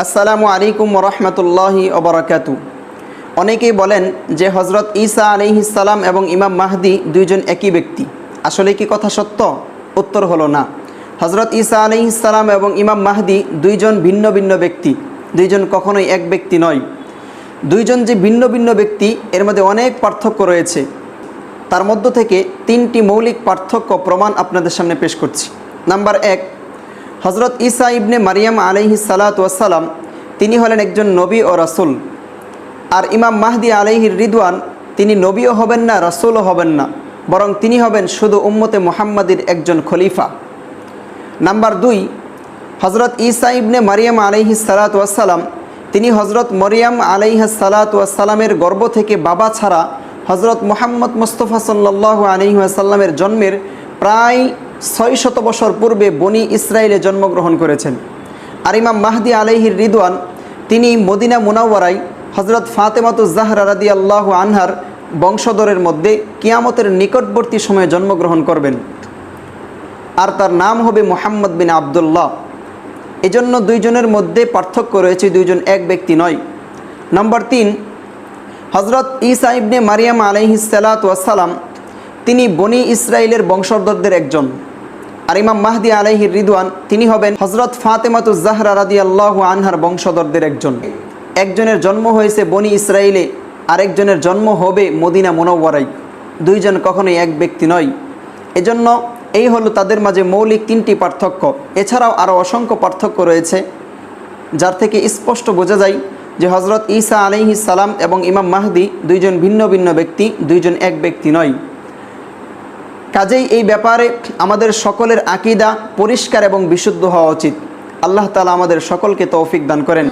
আসসালামু আলাইকুম রহমতুল্লাহি ওবরাকাতু। অনেকেই বলেন যে হজরত ঈসা আলাইহিস সালাম এবং ইমাম মাহদি দুইজন একই ব্যক্তি। আসলে কি কথা সত্য? উত্তর হলো না। হজরত ঈসা আলাইহিস সালাম এবং ইমাম মাহদি দুইজন ভিন্ন ভিন্ন ব্যক্তি, দুইজন কখনোই এক ব্যক্তি নয়। দুইজন যে ভিন্ন ভিন্ন ব্যক্তি, এর মধ্যে অনেক পার্থক্য রয়েছে। তার মধ্য থেকে তিনটি মৌলিক পার্থক্য প্রমাণ আপনাদের সামনে পেশ করছি। নাম্বার 1, হজরত ঈসা ইবনে মারিয়াম আলাইহিস সালাতু ওয়াসসালাম তিনি হলেন একজন নবী ও রাসূল। আর ইমাম মাহদি আলাইহির রিদওয়ান তিনি নবীও হবেন না, রাসূলও হবেন না, বরং তিনি হবেন শুধু উম্মতে মুহাম্মাদির একজন খলিফা। নাম্বার 2, হজরত ঈসা ইবনে মারিয়াম আলাইহিস সালাতু ওয়াসসালাম তিনি হজরত মরিয়াম আলাইহিস সালাতু ওয়াসসালামের গর্ভ থেকে বাবা ছাড়া হজরত মুহাম্মদ মুস্তাফা সাল্লাল্লাহু আলাইহি ওয়াসাল্লামের জন্মের প্রায় 600 বছর পূর্বে বনি ইসরায়েলে জন্মগ্রহণ করেছেন। আর ইমাম মাহদি আলাইহির রিদওয়ান তিনি মদিনা মুনাওয়ারায় হজরত ফাতেমাতুজ জাহরা রাদিয়াল্লাহু আনহার বংশধরের মধ্যে কিয়ামতের নিকটবর্তী সময়ে জন্মগ্রহণ করবেন। আর তার নাম হবে মুহাম্মদ বিন আবদুল্লাহ। এজন্য দুইজনের মধ্যে পার্থক্য রয়েছে, দুইজন এক ব্যক্তি নয়। নাম্বার 3, হজরত ঈসা ইবনে মারিয়াম আলাইহিস সালাতু ওয়াসসালাম তিনি বনি ইসরায়েলের বংশধরদের একজন। আর ইমাম মাহদি আলাইহির রিদওয়ান তিনি হবেন হজরত ফাতেমাতুজ জাহরা রাদিয়াল্লাহু আনহার বংশধরদের একজন। একজনের জন্ম হয়েছে বনি ইসরায়েলে, আরেকজনের জন্ম হবে মদিনা মুনাওয়ারায়। দুইজন কখনোই এক ব্যক্তি নয়। এজন্য এই হলো তাদের মাঝে মৌলিক তিনটি পার্থক্য। এছাড়াও আরও অসংখ্য পার্থক্য রয়েছে, যার থেকে স্পষ্ট বোঝা যায় যে হজরত ঈসা আলাইহিস সালাম এবং ইমাম মাহদি দুইজন ভিন্ন ভিন্ন ব্যক্তি, দুইজন এক ব্যক্তি নয়। কাজেই এই ব্যাপারে আমাদের সকলের আকীদা পরিষ্কার এবং বিশুদ্ধ হওয়া উচিত। আল্লাহ তাআলা আমাদের সকলকে তৌফিক দান করেন।